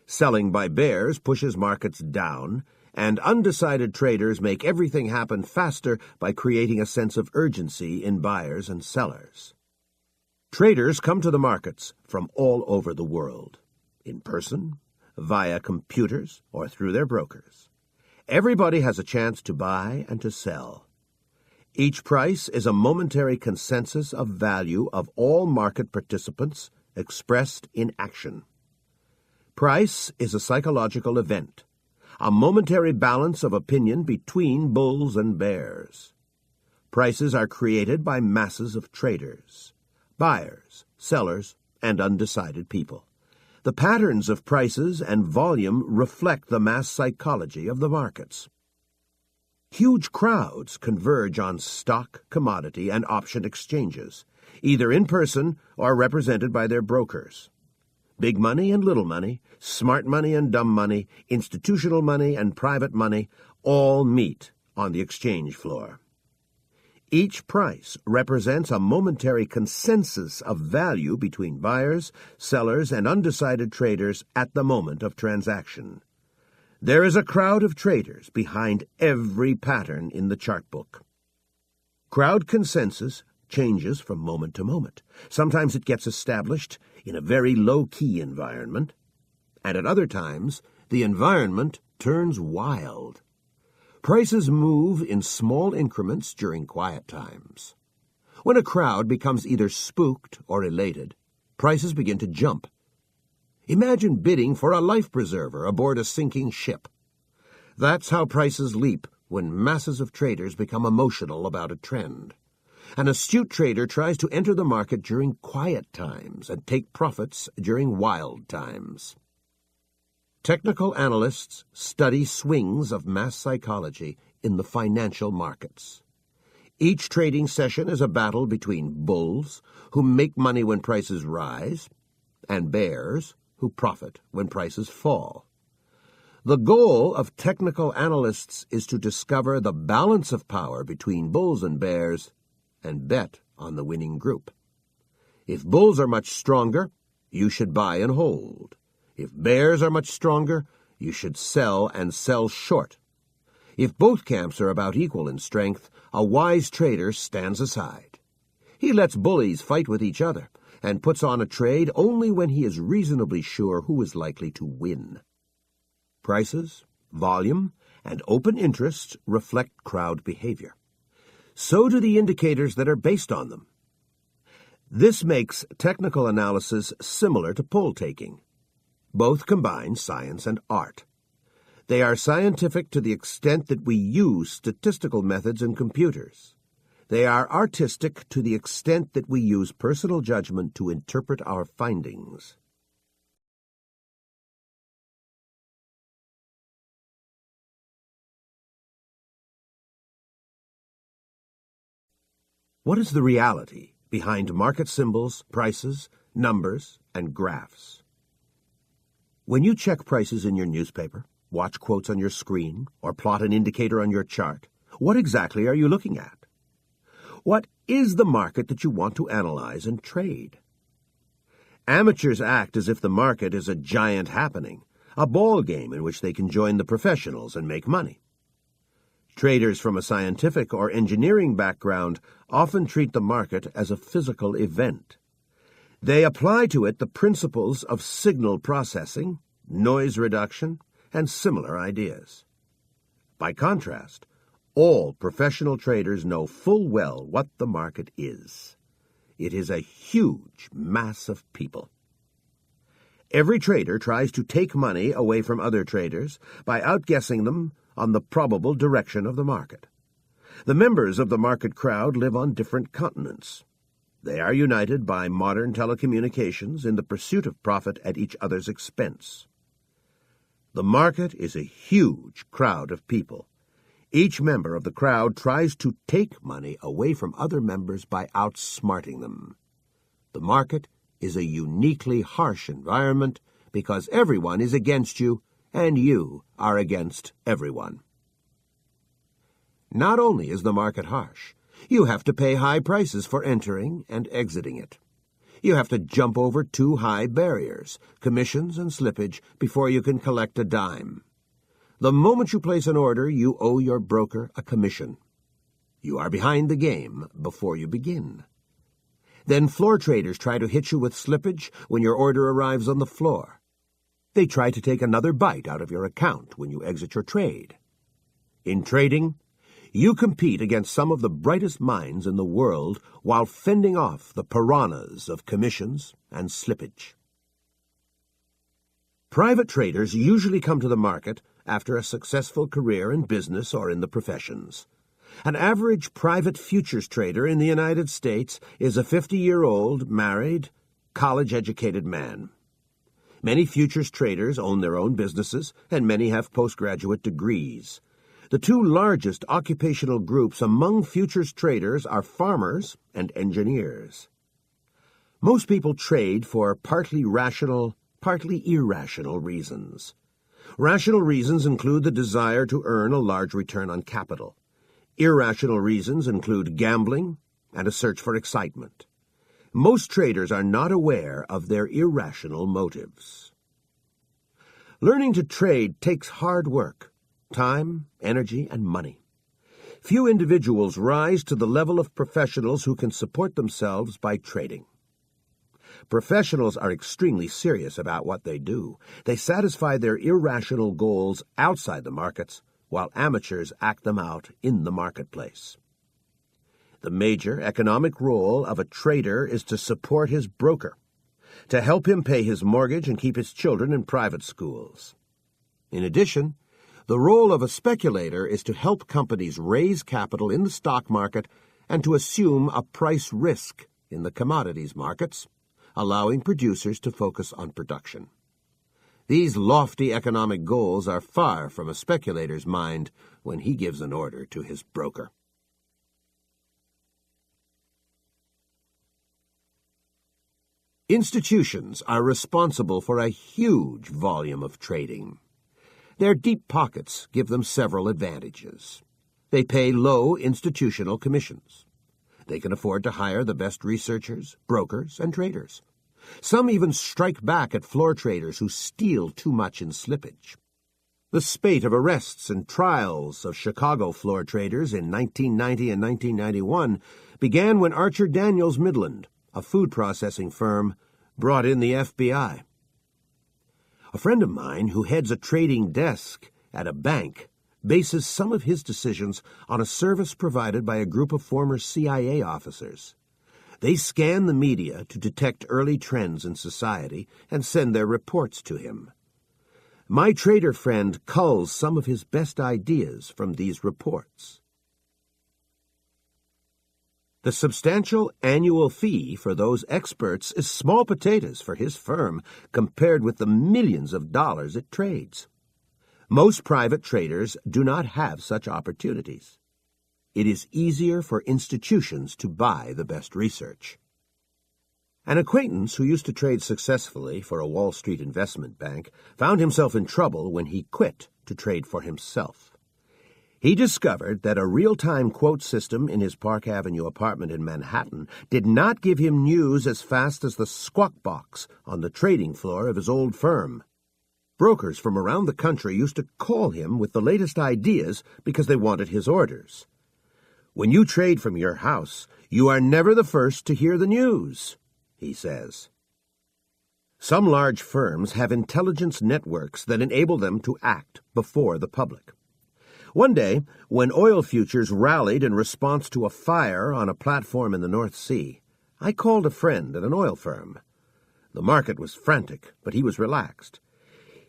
Selling by bears pushes markets down, and undecided traders make everything happen faster by creating a sense of urgency in buyers and sellers. Traders come to the markets from all over the world, in person, via computers, or through their brokers. Everybody has a chance to buy and to sell. Each price is a momentary consensus of value of all market participants expressed in action. Price is a psychological event, a momentary balance of opinion between bulls and bears. Prices are created by masses of traders, buyers, sellers, and undecided people. The patterns of prices and volume reflect the mass psychology of the markets. Huge crowds converge on stock, commodity, and option exchanges, either in person or represented by their brokers. Big money and little money, smart money and dumb money, institutional money and private money all meet on the exchange floor. Each price represents a momentary consensus of value between buyers, sellers, and undecided traders at the moment of transaction. There is a crowd of traders behind every pattern in the chart book. Crowd consensus changes from moment to moment. Sometimes it gets established in a very low-key environment, and at other times the environment turns wild. Prices move in small increments during quiet times. When a crowd becomes either spooked or elated, prices begin to jump. Imagine bidding for a life preserver aboard a sinking ship. That's how prices leap when masses of traders become emotional about a trend. An astute trader tries to enter the market during quiet times and take profits during wild times. Technical analysts study swings of mass psychology in the financial markets. Each trading session is a battle between bulls, who make money when prices rise, and bears, who profit when prices fall. The goal of technical analysts is to discover the balance of power between bulls and bears and bet on the winning group. If bulls are much stronger, you should buy and hold. If bears are much stronger, you should sell and sell short. If both camps are about equal in strength, a wise trader stands aside. He lets bullies fight with each other and puts on a trade only when he is reasonably sure who is likely to win. Prices, volume, and open interest reflect crowd behavior. So do the indicators that are based on them. This makes technical analysis similar to poll-taking. Both combine science and art. They are scientific to the extent that we use statistical methods in computers. They are artistic to the extent that we use personal judgment to interpret our findings. What is the reality behind market symbols, prices, numbers, and graphs? When you check prices in your newspaper, watch quotes on your screen, or plot an indicator on your chart, what exactly are you looking at? What is the market that you want to analyze and trade? Amateurs act as if the market is a giant happening, a ball game in which they can join the professionals and make money. Traders from a scientific or engineering background often treat the market as a physical event. They apply to it the principles of signal processing, noise reduction, and similar ideas. By contrast, all professional traders know full well what the market is. It is a huge mass of people. Every trader tries to take money away from other traders by outguessing them on the probable direction of the market. The members of the market crowd live on different continents. They are united by modern telecommunications in the pursuit of profit at each other's expense. The market is a huge crowd of people. Each member of the crowd tries to take money away from other members by outsmarting them. The market is a uniquely harsh environment because everyone is against you and you are against everyone. Not only is the market harsh, you have to pay high prices for entering and exiting it. You have to jump over 2 high barriers, commissions and slippage, before you can collect a dime. The moment you place an order, you owe your broker a commission. You are behind the game before you begin. Then floor traders try to hit you with slippage when your order arrives on the floor. They try to take another bite out of your account when you exit your trade. In trading, you compete against some of the brightest minds in the world while fending off the piranhas of commissions and slippage. Private traders usually come to the market after a successful career in business or in the professions. An average private futures trader in the United States is a 50-year-old, married, college-educated man. Many futures traders own their own businesses, and many have postgraduate degrees. The 2 largest occupational groups among futures traders are farmers and engineers. Most people trade for partly rational, partly irrational reasons. Rational reasons include the desire to earn a large return on capital. Irrational reasons include gambling and a search for excitement. Most traders are not aware of their irrational motives. Learning to trade takes hard work. Time, energy, and money. Few individuals rise to the level of professionals who can support themselves by trading. Professionals are extremely serious about what they do. They satisfy their irrational goals outside the markets, while amateurs act them out in the marketplace. The major economic role of a trader is to support his broker, to help him pay his mortgage and keep his children in private schools. In addition, the role of a speculator is to help companies raise capital in the stock market and to assume a price risk in the commodities markets, allowing producers to focus on production. These lofty economic goals are far from a speculator's mind when he gives an order to his broker. Institutions are responsible for a huge volume of trading. Their deep pockets give them several advantages. They pay low institutional commissions. They can afford to hire the best researchers, brokers, and traders. Some even strike back at floor traders who steal too much in slippage. The spate of arrests and trials of Chicago floor traders in 1990 and 1991 began when Archer Daniels Midland, a food processing firm, brought in the FBI. A friend of mine who heads a trading desk at a bank bases some of his decisions on a service provided by a group of former CIA officers. They scan the media to detect early trends in society and send their reports to him. My trader friend culls some of his best ideas from these reports. The substantial annual fee for those experts is small potatoes for his firm compared with the millions of dollars it trades. Most private traders do not have such opportunities. It is easier for institutions to buy the best research. An acquaintance who used to trade successfully for a Wall Street investment bank found himself in trouble when he quit to trade for himself. He discovered that a real-time quote system in his Park Avenue apartment in Manhattan did not give him news as fast as the squawk box on the trading floor of his old firm. Brokers from around the country used to call him with the latest ideas because they wanted his orders. When you trade from your house, you are never the first to hear the news, he says. Some large firms have intelligence networks that enable them to act before the public. One day, when oil futures rallied in response to a fire on a platform in the North Sea, I called a friend at an oil firm. The market was frantic, but he was relaxed.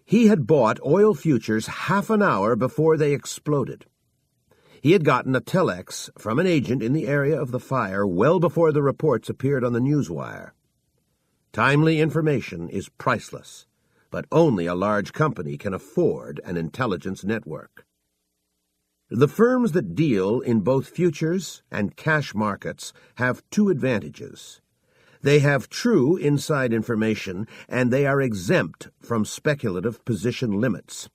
He had bought oil futures half an hour before they exploded. He had gotten a telex from an agent in the area of the fire well before the reports appeared on the newswire. Timely information is priceless, but only a large company can afford an intelligence network. The firms that deal in both futures and cash markets have two advantages. They have true inside information, and they are exempt from speculative position limits.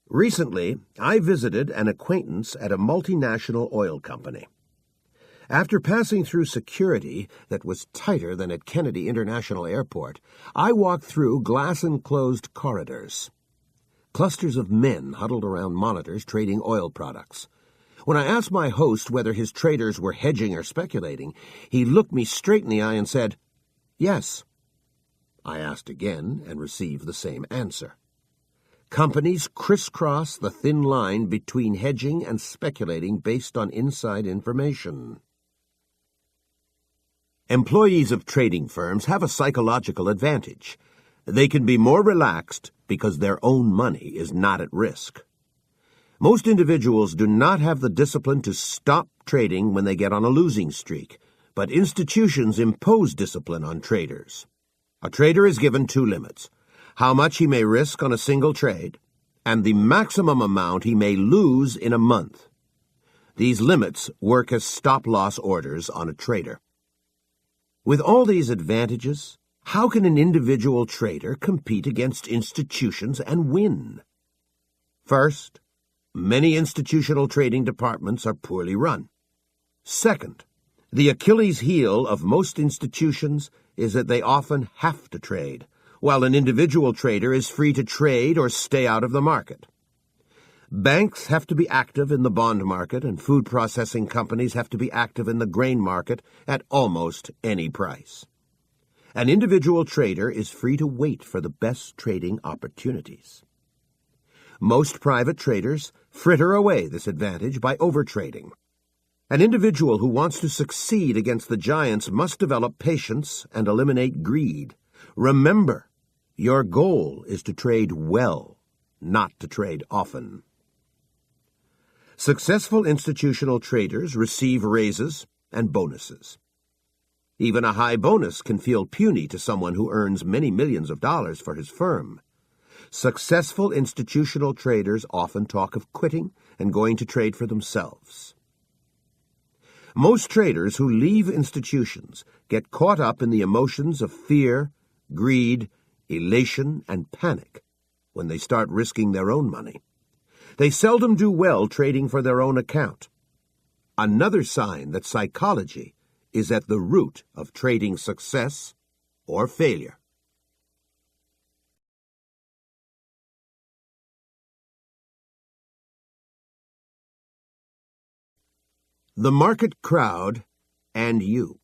Recently, I visited an acquaintance at a multinational oil company. After passing through security that was tighter than at Kennedy International Airport, I walked through glass-enclosed corridors. Clusters of men huddled around monitors trading oil products. When I asked my host whether his traders were hedging or speculating, he looked me straight in the eye and said, "Yes." I asked again and received the same answer. Companies crisscross the thin line between hedging and speculating based on inside information. Employees of trading firms have a psychological advantage. They can be more relaxed because their own money is not at risk. Most individuals do not have the discipline to stop trading when they get on a losing streak, but institutions impose discipline on traders. A trader is given two limits: how much he may risk on a single trade, and the maximum amount he may lose in a month. These limits work as stop-loss orders on a trader. With all these advantages, how can an individual trader compete against institutions and win? First, many institutional trading departments are poorly run. Second, the Achilles heel of most institutions is that they often have to trade, while an individual trader is free to trade or stay out of the market. Banks have to be active in the bond market, and food processing companies have to be active in the grain market at almost any price. An individual trader is free to wait for the best trading opportunities. Most private traders fritter away this advantage by overtrading. An individual who wants to succeed against the giants must develop patience and eliminate greed. Remember, your goal is to trade well, not to trade often. Successful institutional traders receive raises and bonuses. Even a high bonus can feel puny to someone who earns many millions of dollars for his firm. Successful institutional traders often talk of quitting and going to trade for themselves. Most traders who leave institutions get caught up in the emotions of fear, greed, elation, and panic when they start risking their own money. They seldom do well trading for their own account. Another sign that psychology is at the root of trading success or failure. The market crowd and you.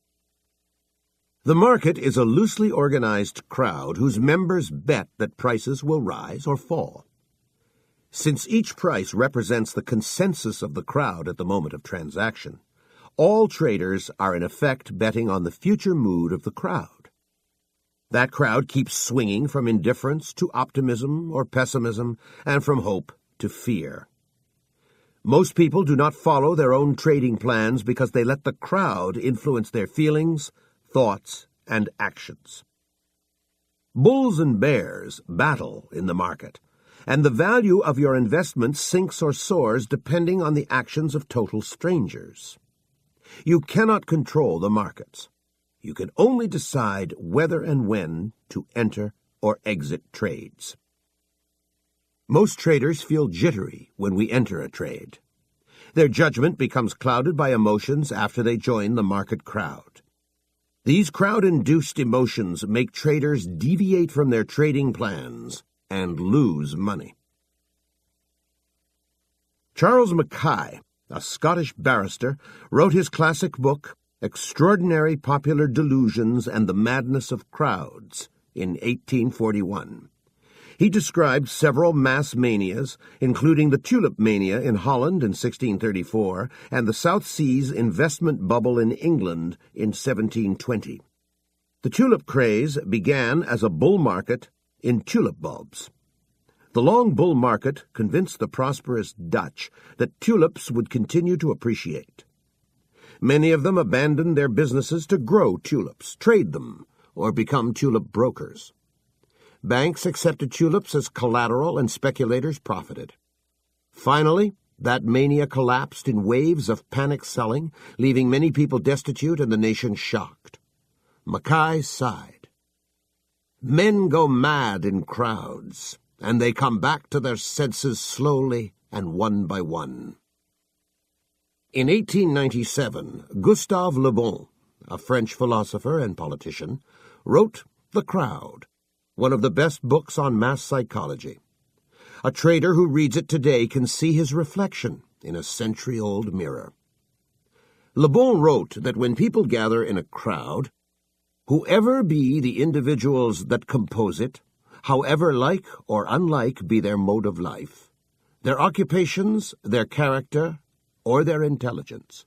The market is a loosely organized crowd whose members bet that prices will rise or fall. Since each price represents the consensus of the crowd at the moment of transaction, all traders are in effect betting on the future mood of the crowd. That crowd keeps swinging from indifference to optimism or pessimism, and from hope to fear. Most people do not follow their own trading plans because they let the crowd influence their feelings, thoughts, and actions. Bulls and bears battle in the market, and the value of your investment sinks or soars depending on the actions of total strangers. You cannot control the markets. You can only decide whether and when to enter or exit trades. Most traders feel jittery when we enter a trade. Their judgment becomes clouded by emotions after they join the market crowd. These crowd-induced emotions make traders deviate from their trading plans and lose money. Charles Mackay, a Scottish barrister, wrote his classic book, Extraordinary Popular Delusions and the Madness of Crowds, in 1841. He described several mass manias, including the tulip mania in Holland in 1634 and the South Seas investment bubble in England in 1720. The tulip craze began as a bull market in tulip bulbs. The long bull market convinced the prosperous Dutch that tulips would continue to appreciate. Many of them abandoned their businesses to grow tulips, trade them, or become tulip brokers. Banks accepted tulips as collateral and speculators profited. Finally, that mania collapsed in waves of panic selling, leaving many people destitute and the nation shocked. Mackay sighed. Men go mad in crowds, and they come back to their senses slowly and one by one. In 1897, Gustave Le Bon, a French philosopher and politician, wrote The Crowd, one of the best books on mass psychology. A trader who reads it today can see his reflection in a century-old mirror. Le Bon wrote that when people gather in a crowd, whoever be the individuals that compose it, however like or unlike be their mode of life, their occupations, their character, or their intelligence,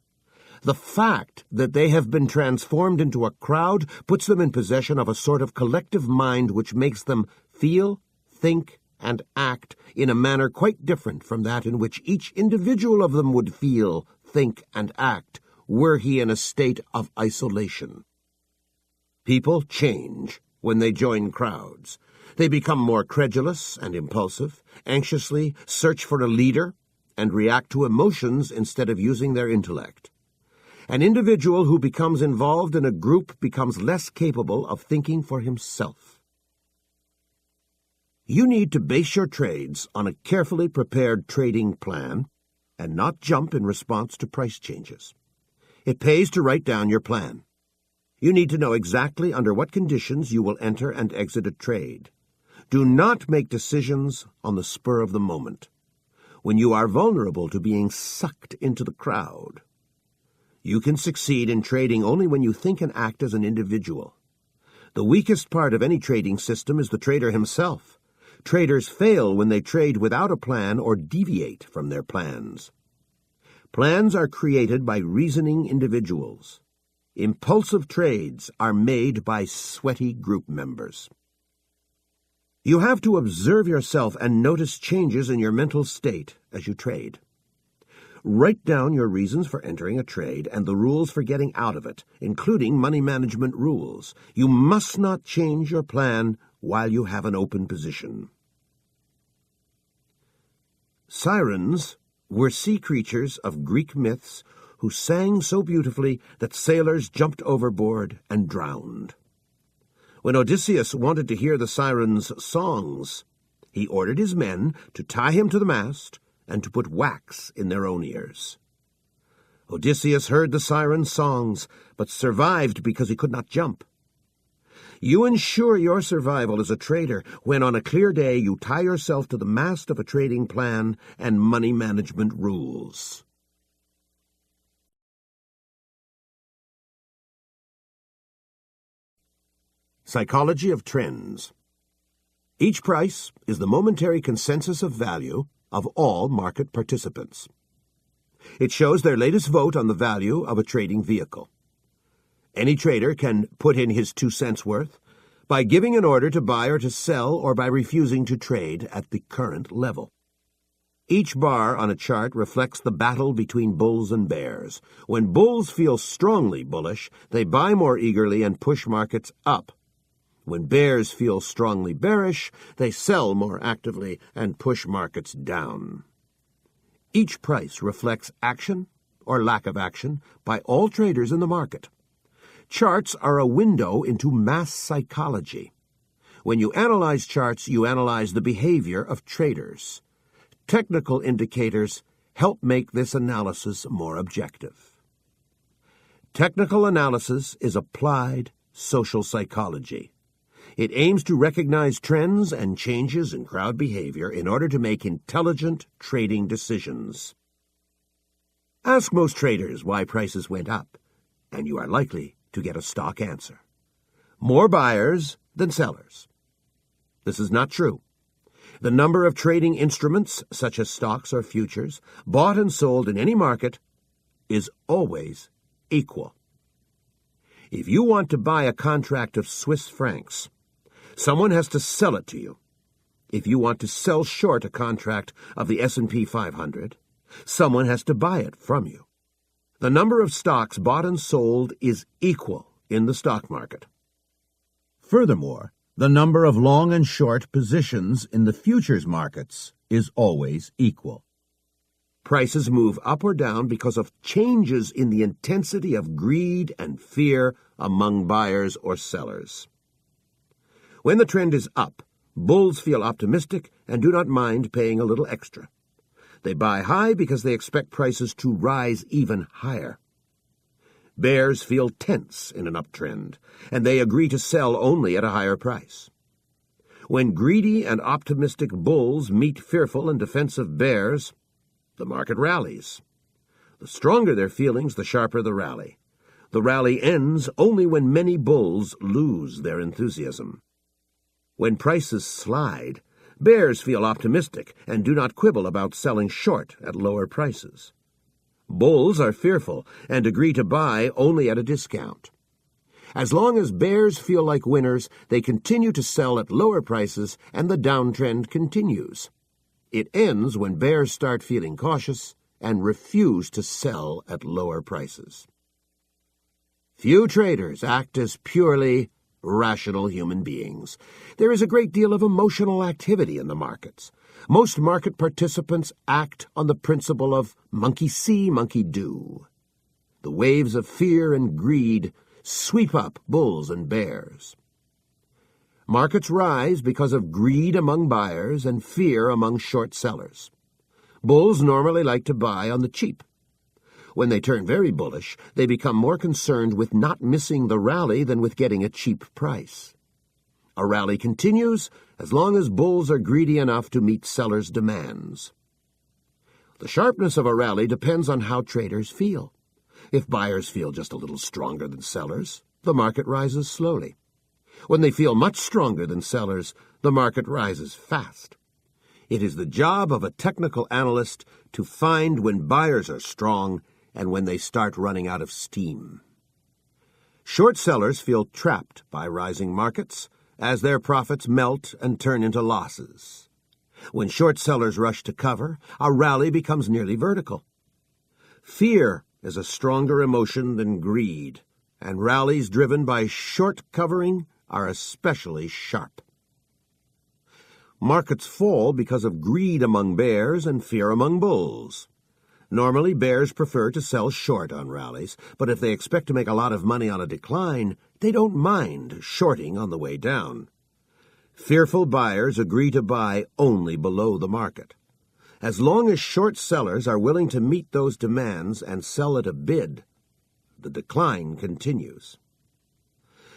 the fact that they have been transformed into a crowd puts them in possession of a sort of collective mind which makes them feel, think, and act in a manner quite different from that in which each individual of them would feel, think, and act were he in a state of isolation. People change when they join crowds. They become more credulous and impulsive, anxiously search for a leader, and react to emotions instead of using their intellect. An individual who becomes involved in a group becomes less capable of thinking for himself. You need to base your trades on a carefully prepared trading plan and not jump in response to price changes. It pays to write down your plan. You need to know exactly under what conditions you will enter and exit a trade. Do not make decisions on the spur of the moment, when you are vulnerable to being sucked into the crowd. You can succeed in trading only when you think and act as an individual. The weakest part of any trading system is the trader himself. Traders fail when they trade without a plan or deviate from their plans. Plans are created by reasoning individuals. Impulsive trades are made by sweaty group members. You have to observe yourself and notice changes in your mental state as you trade. Write down your reasons for entering a trade and the rules for getting out of it, including money management rules. You must not change your plan while you have an open position. Sirens were sea creatures of Greek myths who sang so beautifully that sailors jumped overboard and drowned. When Odysseus wanted to hear the sirens' songs, he ordered his men to tie him to the mast and to put wax in their own ears. Odysseus heard the sirens' songs, but survived because he could not jump. You ensure your survival as a trader when on a clear day you tie yourself to the mast of a trading plan and money management rules. Psychology of trends. Each price is the momentary consensus of value of all market participants. It shows their latest vote on the value of a trading vehicle. Any trader can put in his 2 cents worth by giving an order to buy or to sell or by refusing to trade at the current level. Each bar on a chart reflects the battle between bulls and bears. When bulls feel strongly bullish, they buy more eagerly and push markets up. When bears feel strongly bearish, they sell more actively and push markets down. Each price reflects action or lack of action by all traders in the market. Charts are a window into mass psychology. When you analyze charts, you analyze the behavior of traders. Technical indicators help make this analysis more objective. Technical analysis is applied social psychology. It aims to recognize trends and changes in crowd behavior in order to make intelligent trading decisions. Ask most traders why prices went up, and you are likely to get a stock answer. More buyers than sellers. This is not true. The number of trading instruments, such as stocks or futures, bought and sold in any market is always equal. If you want to buy a contract of Swiss francs, someone has to sell it to you. If you want to sell short a contract of the S&P 500, someone has to buy it from you. The number of stocks bought and sold is equal in the stock market. Furthermore, the number of long and short positions in the futures markets is always equal. Prices move up or down because of changes in the intensity of greed and fear among buyers or sellers. When the trend is up, bulls feel optimistic and do not mind paying a little extra. They buy high because they expect prices to rise even higher. Bears feel tense in an uptrend, and they agree to sell only at a higher price. When greedy and optimistic bulls meet fearful and defensive bears, the market rallies. The stronger their feelings, the sharper the rally. The rally ends only when many bulls lose their enthusiasm. When prices slide, bears feel optimistic and do not quibble about selling short at lower prices. Bulls are fearful and agree to buy only at a discount. As long as bears feel like winners, they continue to sell at lower prices and the downtrend continues. It ends when bears start feeling cautious and refuse to sell at lower prices. Few traders act as purely rational human beings. There is a great deal of emotional activity in the markets. Most market participants act on the principle of monkey see, monkey do. The waves of fear and greed sweep up bulls and bears. Markets rise because of greed among buyers and fear among short sellers. Bulls normally like to buy on the cheap. When they turn very bullish, they become more concerned with not missing the rally than with getting a cheap price. A rally continues as long as bulls are greedy enough to meet sellers' demands. The sharpness of a rally depends on how traders feel. If buyers feel just a little stronger than sellers, the market rises slowly. When they feel much stronger than sellers, the market rises fast. It is the job of a technical analyst to find when buyers are strong and when they start running out of steam. Short sellers feel trapped by rising markets as their profits melt and turn into losses. When short sellers rush to cover, a rally becomes nearly vertical. Fear is a stronger emotion than greed, and rallies driven by short covering are especially sharp. Markets fall because of greed among bears and fear among bulls. Normally, bears prefer to sell short on rallies, but if they expect to make a lot of money on a decline, they don't mind shorting on the way down. Fearful buyers agree to buy only below the market. As long as short sellers are willing to meet those demands and sell at a bid, the decline continues.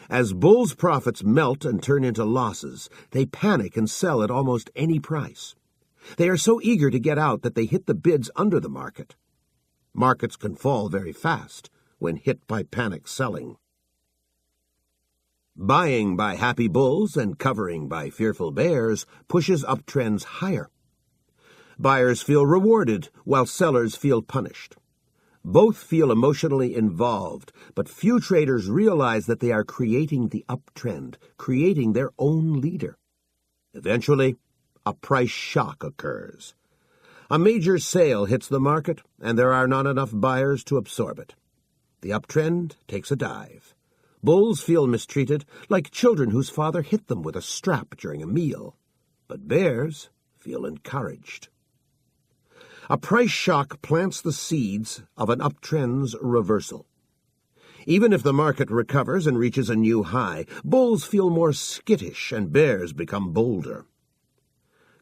As bulls' profits melt and turn into losses, they panic and sell at almost any price. They are so eager to get out that they hit the bids under the market. Markets can fall very fast when hit by panic selling. Buying by happy bulls and covering by fearful bears pushes uptrends higher. Buyers feel rewarded while sellers feel punished. Both feel emotionally involved, but few traders realize that they are creating the uptrend, creating their own leader. Eventually, a price shock occurs. A major sale hits the market, and there are not enough buyers to absorb it. The uptrend takes a dive. Bulls feel mistreated, like children whose father hit them with a strap during a meal. But bears feel encouraged. A price shock plants the seeds of an uptrend's reversal. Even if the market recovers and reaches a new high, bulls feel more skittish and bears become bolder.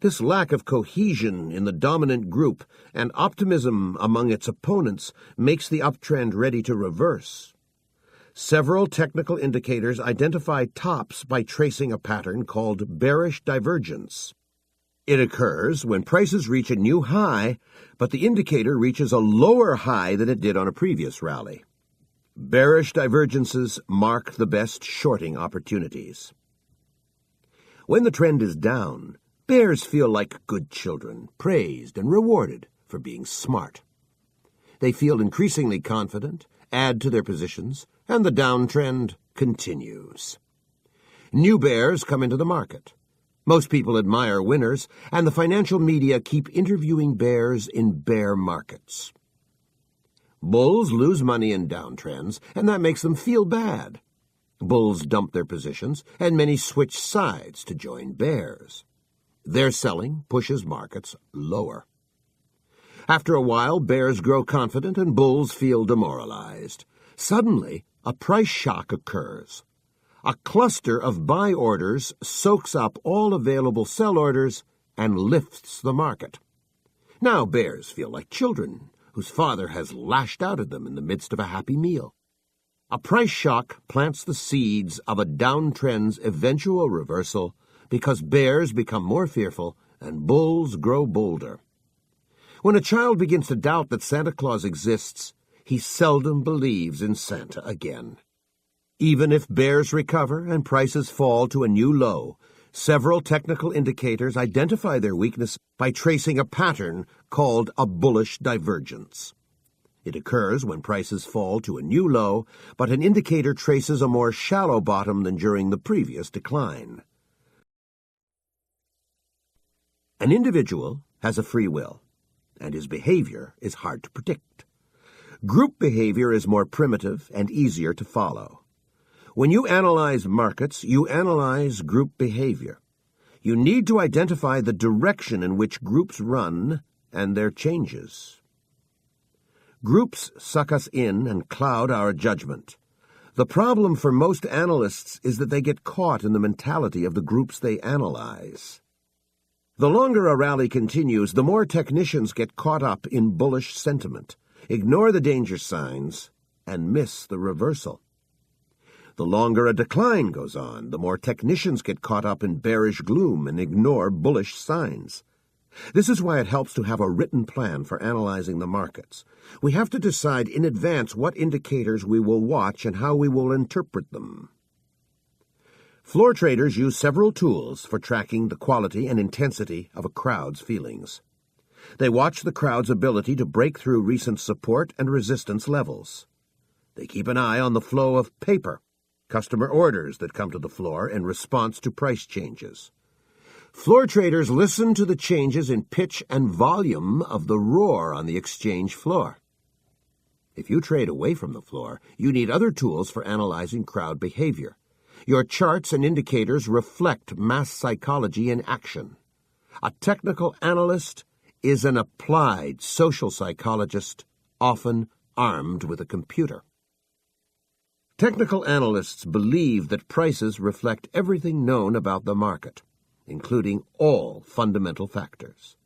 This lack of cohesion in the dominant group and optimism among its opponents makes the uptrend ready to reverse. Several technical indicators identify tops by tracing a pattern called bearish divergence. It occurs when prices reach a new high, but the indicator reaches a lower high than it did on a previous rally. Bearish divergences mark the best shorting opportunities. When the trend is down, Bears feel like good children, praised and rewarded for being smart. They feel increasingly confident, add to their positions, and the downtrend continues. New bears come into the market. Most people admire winners, and the financial media keep interviewing bears in bear markets. Bulls lose money in downtrends, and that makes them feel bad. Bulls dump their positions, and many switch sides to join bears. Their selling pushes markets lower. After a while, bears grow confident and bulls feel demoralized. Suddenly, a price shock occurs. A cluster of buy orders soaks up all available sell orders and lifts the market. Now bears feel like children whose father has lashed out at them in the midst of a happy meal. A price shock plants the seeds of a downtrend's eventual reversal because bears become more fearful and bulls grow bolder. When a child begins to doubt that Santa Claus exists, he seldom believes in Santa again. Even if bears recover and prices fall to a new low, several technical indicators identify their weakness by tracing a pattern called a bullish divergence. It occurs when prices fall to a new low, but an indicator traces a more shallow bottom than during the previous decline. An individual has a free will, and his behavior is hard to predict. Group behavior is more primitive and easier to follow. When you analyze markets, you analyze group behavior. You need to identify the direction in which groups run and their changes. Groups suck us in and cloud our judgment. The problem for most analysts is that they get caught in the mentality of the groups they analyze. The longer a rally continues, the more technicians get caught up in bullish sentiment, ignore the danger signs, and miss the reversal. The longer a decline goes on, the more technicians get caught up in bearish gloom and ignore bullish signs. This is why it helps to have a written plan for analyzing the markets. We have to decide in advance what indicators we will watch and how we will interpret them. Floor traders use several tools for tracking the quality and intensity of a crowd's feelings. They watch the crowd's ability to break through recent support and resistance levels. They keep an eye on the flow of paper, customer orders that come to the floor in response to price changes. Floor traders listen to the changes in pitch and volume of the roar on the exchange floor. If you trade away from the floor, you need other tools for analyzing crowd behavior. Your charts and indicators reflect mass psychology in action. A technical analyst is an applied social psychologist, often armed with a computer. Technical analysts believe that prices reflect everything known about the market, including all fundamental factors.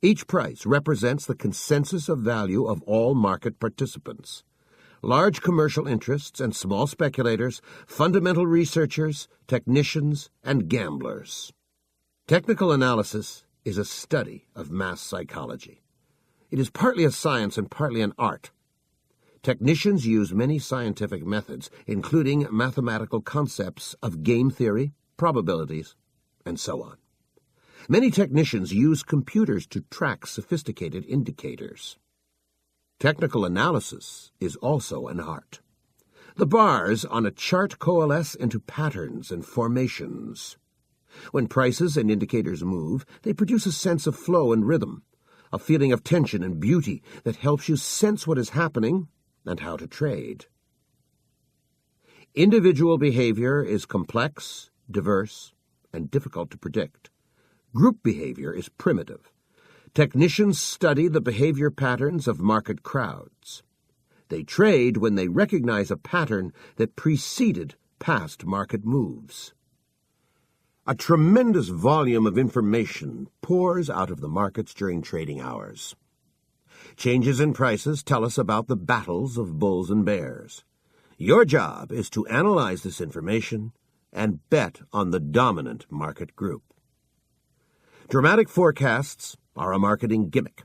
Each price represents the consensus of value of all market participants. Large commercial interests and small speculators, fundamental researchers, technicians, and gamblers. Technical analysis is a study of mass psychology. It is partly a science and partly an art. Technicians use many scientific methods, including mathematical concepts of game theory, probabilities, and so on. Many technicians use computers to track sophisticated indicators. Technical analysis is also an art. The bars on a chart coalesce into patterns and formations. When prices and indicators move, they produce a sense of flow and rhythm, a feeling of tension and beauty that helps you sense what is happening and how to trade. Individual behavior is complex, diverse, and difficult to predict. Group behavior is primitive. Technicians study the behavior patterns of market crowds. They trade when they recognize a pattern that preceded past market moves. A tremendous volume of information pours out of the markets during trading hours. Changes in prices tell us about the battles of bulls and bears. Your job is to analyze this information and bet on the dominant market group. Dramatic forecasts are a marketing gimmick.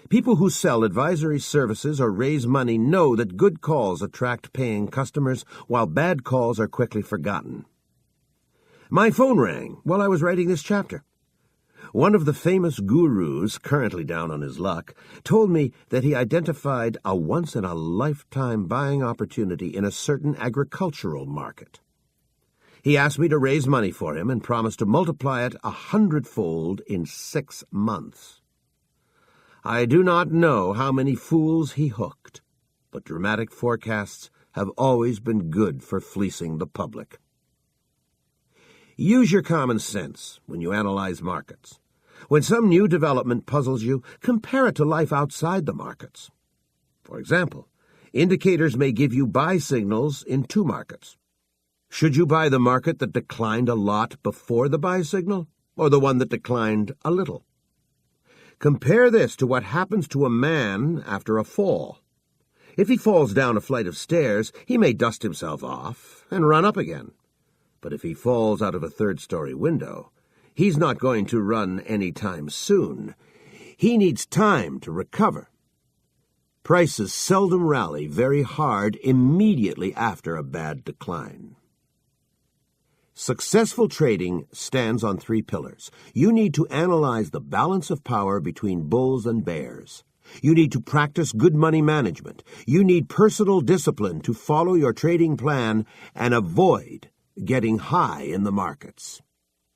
People who sell advisory services or raise money know that good calls attract paying customers, while bad calls are quickly forgotten. My phone rang while I was writing this chapter. One of the famous gurus, currently down on his luck, told me that he identified a once-in-a-lifetime buying opportunity in a certain agricultural market. He asked me to raise money for him and promised to multiply it 100-fold in 6 months. I do not know how many fools he hooked, but dramatic forecasts have always been good for fleecing the public. Use your common sense when you analyze markets. When some new development puzzles you, compare it to life outside the markets. For example, indicators may give you buy signals in 2 markets. Should you buy the market that declined a lot before the buy signal, or the one that declined a little? Compare this to what happens to a man after a fall. If he falls down a flight of stairs, he may dust himself off and run up again. But if he falls out of a 3rd-story window, he's not going to run any time soon. He needs time to recover. Prices seldom rally very hard immediately after a bad decline. Successful trading stands on 3 pillars. You need to analyze the balance of power between bulls and bears. You need to practice good money management. You need personal discipline to follow your trading plan and avoid getting high in the markets.